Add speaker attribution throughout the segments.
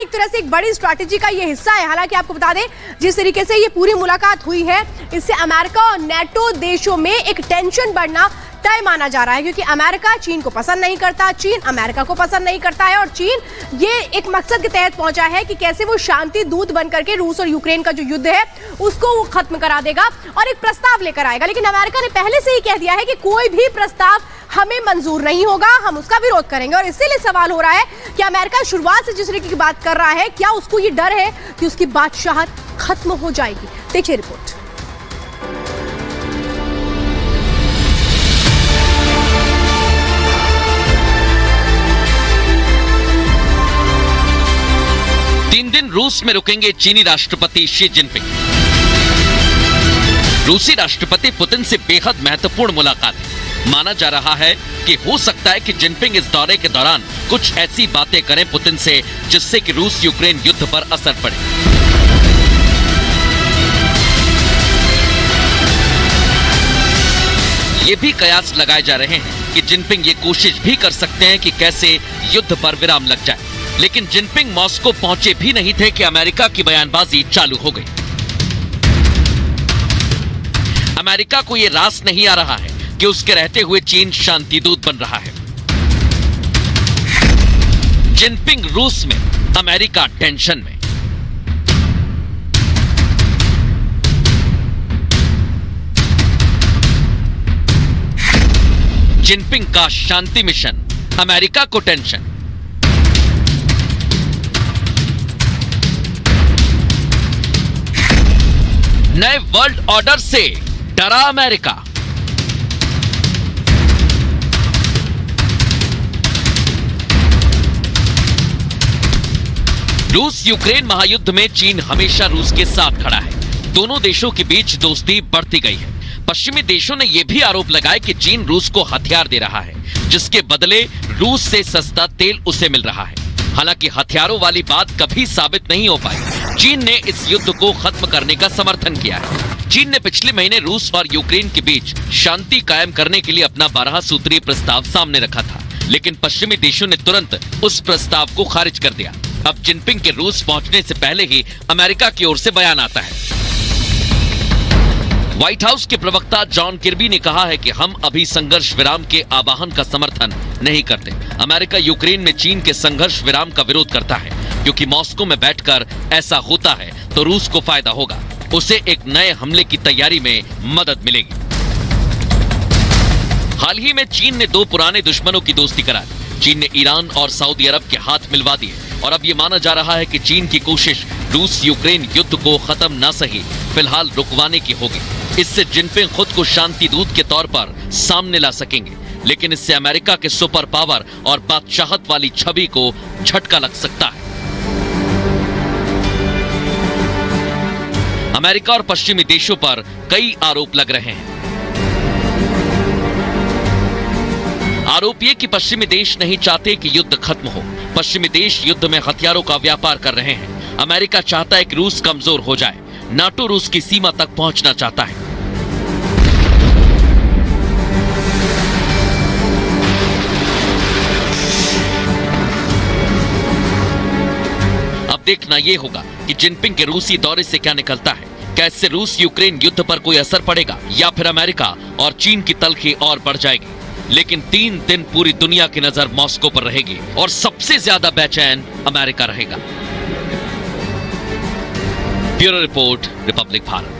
Speaker 1: एक तरह से एक बड़ी स्ट्रैटेजी का ये हिस्सा है। हालांकि आपको बता दें, जिस तरीके से ये पूरी मुलाकात हुई है, इससे अमेरिका और नेटो देशों में एक टेंशन बढ़ना तय माना जा रहा है, क्योंकि अमेरिका चीन को पसंद नहीं करता, चीन अमेरिका को पसंद नहीं करता है, और चीन ये एक मकसद के तहत पहुंचा है कि कैसे वो शांति दूत बनकर के रूस और यूक्रेन का जो युद्ध है उसको वो खत्म करा देगा और एक प्रस्ताव लेकर आएगा। लेकिन अमेरिका ने पहले से ही कह दिया है कि कोई भी प्रस्ताव हमें मंजूर नहीं होगा, हम उसका विरोध करेंगे। और इसीलिए सवाल हो रहा है कि अमेरिका शुरुआत से जिस तरीके की बात कर रहा है, क्या उसको ये डर है कि उसकी बादशाहत खत्म हो जाएगी? देखिए रिपोर्ट।
Speaker 2: तीन दिन रूस में रुकेंगे चीनी राष्ट्रपति शी जिनपिंग। रूसी राष्ट्रपति पुतिन से बेहद महत्वपूर्ण मुलाकात है। माना जा रहा है कि हो सकता है कि जिनपिंग इस दौरे के दौरान कुछ ऐसी बातें करें पुतिन से जिससे कि रूस यूक्रेन युद्ध पर असर पड़े। ये भी कयास लगाए जा रहे हैं कि जिनपिंग ये कोशिश भी कर सकते हैं कि कैसे युद्ध पर विराम लग जाए। लेकिन जिनपिंग मॉस्को पहुंचे भी नहीं थे कि अमेरिका की बयानबाजी चालू हो गई। अमेरिका को यह रास नहीं आ रहा है कि उसके रहते हुए चीन शांति दूत बन रहा है। जिनपिंग रूस में, अमेरिका टेंशन में। जिनपिंग का शांति मिशन, अमेरिका को टेंशन। नए वर्ल्ड ऑर्डर से डरा अमेरिका। रूस यूक्रेन महायुद्ध में चीन हमेशा रूस के साथ खड़ा है। दोनों देशों के बीच दोस्ती बढ़ती गई है। पश्चिमी देशों ने यह भी आरोप लगाया कि चीन रूस को हथियार दे रहा है, जिसके बदले रूस से सस्ता तेल उसे मिल रहा है। हालांकि हथियारों वाली बात कभी साबित नहीं हो पाई। चीन ने इस युद्ध को खत्म करने का समर्थन किया है। चीन ने पिछले महीने रूस और यूक्रेन के बीच शांति कायम करने के लिए अपना 12 सूत्रीय प्रस्ताव सामने रखा था, लेकिन पश्चिमी देशों ने तुरंत उस प्रस्ताव को खारिज कर दिया। अब जिनपिंग के रूस पहुंचने से पहले ही अमेरिका की ओर से बयान आता है। व्हाइट हाउस के प्रवक्ता जॉन किर्बी ने कहा है कि हम अभी संघर्ष विराम के आह्वान का समर्थन नहीं करते। अमेरिका यूक्रेन में चीन के संघर्ष विराम का विरोध करता है, क्योंकि मॉस्को में बैठकर ऐसा होता है तो रूस को फायदा होगा, उसे एक नए हमले की तैयारी में मदद मिलेगी। हाल ही में चीन ने दो पुराने दुश्मनों की दोस्ती करा दी। चीन ने ईरान और सऊदी अरब के हाथ मिलवा दिए और अब यह माना जा रहा है कि चीन की कोशिश रूस यूक्रेन युद्ध को खत्म न सही फिलहाल रुकवाने की होगी। इससे जिनपिंग खुद को शांति दूत के तौर पर सामने ला सकेंगे, लेकिन इससे अमेरिका के सुपर पावर और बादशाहत वाली छवि को झटका लग सकता है। अमेरिका और पश्चिमी देशों पर कई आरोप लग रहे हैं। आरोप ये कि पश्चिमी देश नहीं चाहते कि युद्ध खत्म हो। पश्चिमी देश युद्ध में हथियारों का व्यापार कर रहे हैं। अमेरिका चाहता है कि रूस कमजोर हो जाए। नाटो रूस की सीमा तक पहुंचना चाहता है। अब देखना यह होगा कि जिनपिंग के रूसी दौरे से क्या निकलता है। क्या इससे रूस यूक्रेन युद्ध पर कोई असर पड़ेगा या फिर अमेरिका और चीन की तलखी और बढ़ जाएगी। लेकिन 3 दिन पूरी दुनिया की नजर मॉस्को पर रहेगी और सबसे ज्यादा बेचैन अमेरिका रहेगा। Bureau report, Republic Bharat.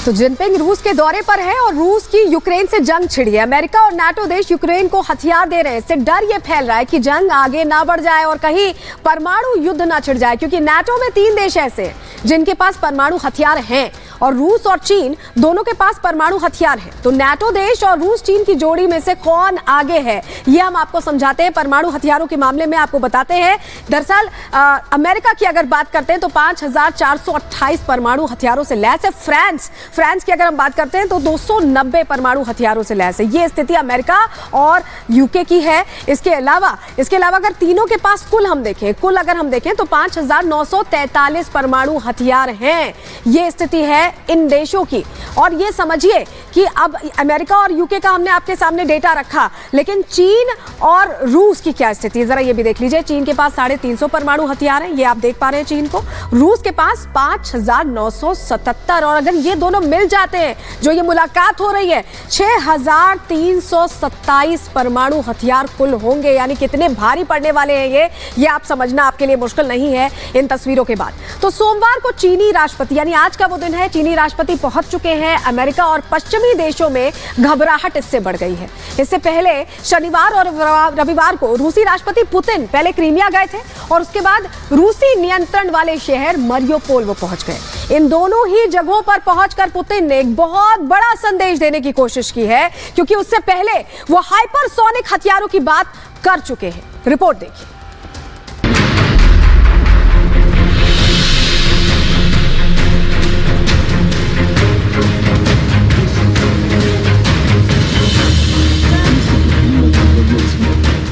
Speaker 3: तो जिनपिंग रूस के दौरे पर है और रूस की यूक्रेन से जंग छिड़ी है। अमेरिका और नाटो देश यूक्रेन को हथियार दे रहे हैं। इससे डर ये फैल रहा है कि जंग आगे ना बढ़ जाए और कहीं परमाणु युद्ध ना छिड़ जाए, क्योंकि नाटो में 3 देश ऐसे हैं जिनके पास परमाणु हथियार हैं और रूस और चीन दोनों के पास परमाणु हथियार है। तो नाटो देश और रूस चीन की जोड़ी में से कौन आगे है, ये हम आपको समझाते हैं। परमाणु हथियारों के मामले में आपको बताते हैं, दरअसल अमेरिका की अगर बात करते हैं तो 5428 परमाणु हथियारों से लैस है। फ्रांस की अगर हम बात करते हैं तो 290 परमाणु हथियारों से लैस है। ये स्थिति अमेरिका और यूके की है। इसके अलावा अगर तीनों के पास कुल अगर हम देखें तो 5943 परमाणु हथियार हैं। ये स्थिति है है इन देशों की। और ये समझिए कि अब अमेरिका और यूके का हमने आपके सामने डेटा रखा, लेकिन चीन और रूस की क्या स्थिति है जरा ये भी देख लीजिए। चीन के पास 350 परमाणु हथियार हैं, ये आप देख पा रहे हैं चीन को। रूस के पास 5977, और अगर ये दोनों मिल जाते हैं, जो ये मुलाकात हो रही है, 6327 परमाणु हथियार कुल होंगे। यानी कितने भारी पड़ने वाले हैं ये आप समझना आपके लिए मुश्किल नहीं है इन तस्वीरों के बाद। तो सोमवार को चीनी राष्ट्रपति, यानी आज का वो दिन है, चीनी राष्ट्रपति पहुंच चुके हैं अमेरिका, और पश्चिमी देशों में घबराहट इससे बढ़ गई है। इससे पहले शनिवार और रविवार को रूसी राष्ट्रपति पुतिन पहले क्रीमिया गए थे और उसके बाद रूसी नियंत्रण वाले शहर मरियोपोल वो पहुंच गए। इन दोनों ही जगहों पर पहुंचकर पुतिन ने एक बहुत बड़ा संदेश देने की कोशिश की है, क्योंकि उससे पहले वो हाइपरसोनिक हथियारों की बात कर चुके हैं। रिपोर्ट देखिए।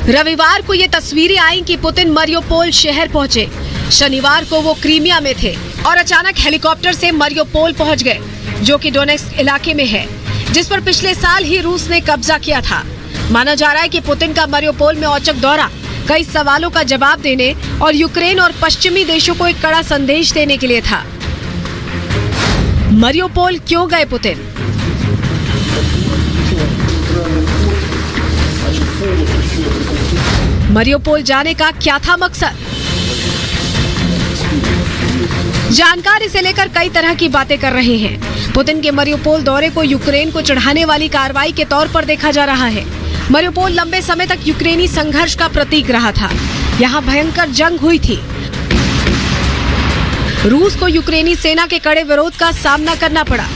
Speaker 3: रविवार को ये तस्वीरें आई कि पुतिन मरियोपोल शहर पहुंचे। शनिवार को वो क्रीमिया में थे और अचानक हेलीकॉप्टर से मरियोपोल पहुंच गए, जो कि डोनेट्स्क इलाके में है, जिस पर पिछले साल ही रूस ने कब्जा किया था। माना जा रहा है कि पुतिन का मरियोपोल में औचक दौरा कई सवालों का जवाब देने और यूक्रेन और पश्चिमी देशों को एक कड़ा संदेश देने के लिए था। मरियोपोल क्यों गए पुतिन? मरियोपोल जाने का क्या था मकसद? जानकार इसे लेकर कई तरह की बातें कर रहे हैं। पुतिन के मरियोपोल दौरे को यूक्रेन को चढ़ाने वाली कार्रवाई के तौर पर देखा जा रहा है। मरियोपोल लंबे समय तक यूक्रेनी संघर्ष का प्रतीक रहा था। यहाँ भयंकर जंग हुई थी। रूस को यूक्रेनी सेना के कड़े विरोध का सामना करना पड़ा।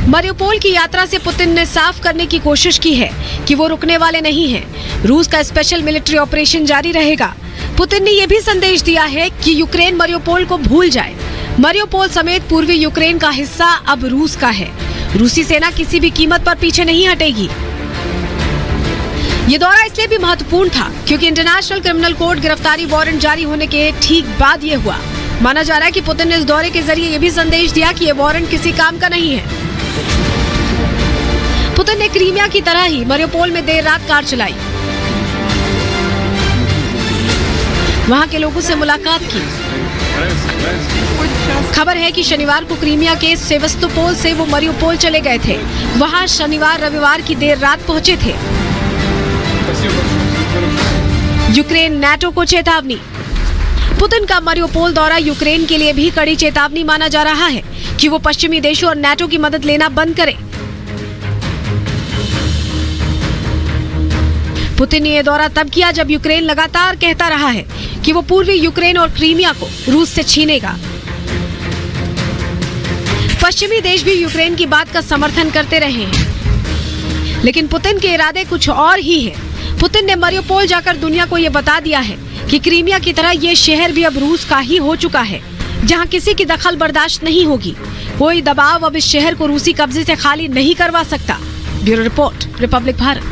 Speaker 3: मरियोपोल की यात्रा से पुतिन ने साफ करने की कोशिश की है कि वो रुकने वाले नहीं हैं। रूस का स्पेशल मिलिट्री ऑपरेशन जारी रहेगा। पुतिन ने यह भी संदेश दिया है कि यूक्रेन मरियोपोल को भूल जाए। मरियोपोल समेत पूर्वी यूक्रेन का हिस्सा अब रूस का है। रूसी सेना किसी भी कीमत पर पीछे नहीं हटेगी। ये दौरा इसलिए भी महत्वपूर्ण था क्योंकि इंटरनेशनल क्रिमिनल कोर्ट गिरफ्तारी वारंट जारी होने के ठीक बाद ये हुआ। माना जा रहा है कि पुतिन ने इस दौरे के जरिए ये भी संदेश दिया कि ये वारंट किसी काम का नहीं है। पुतिन ने क्रीमिया की तरह ही मरियोपोल में देर रात कार चलाई, वहां के लोगों से मुलाकात की। खबर है कि शनिवार को क्रीमिया के सेवस्तोपोल से वो मरियोपोल चले गए थे। वहां शनिवार रविवार की देर रात पहुंचे थे। यूक्रेन नाटो को चेतावनी। पुतिन का मरियोपोल दौरा यूक्रेन के लिए भी कड़ी चेतावनी माना जा रहा है कि वो पश्चिमी देशों और नाटो की मदद लेना बंद करे। पुतिन ने यह दौरा तब किया जब यूक्रेन लगातार कहता रहा है कि वो पूर्वी यूक्रेन और क्रीमिया को रूस से छीनेगा। पश्चिमी देश भी यूक्रेन की बात का समर्थन करते रहे हैं, लेकिन पुतिन के इरादे कुछ और ही है। पुतिन ने मरियोपोल जाकर दुनिया को यह बता दिया है कि क्रीमिया की तरह ये शहर भी अब रूस का ही हो चुका है, जहां किसी की दखल बर्दाश्त नहीं होगी। कोई दबाव अब इस शहर को रूसी कब्जे से खाली नहीं करवा सकता। Bureau report, Republic Bharat.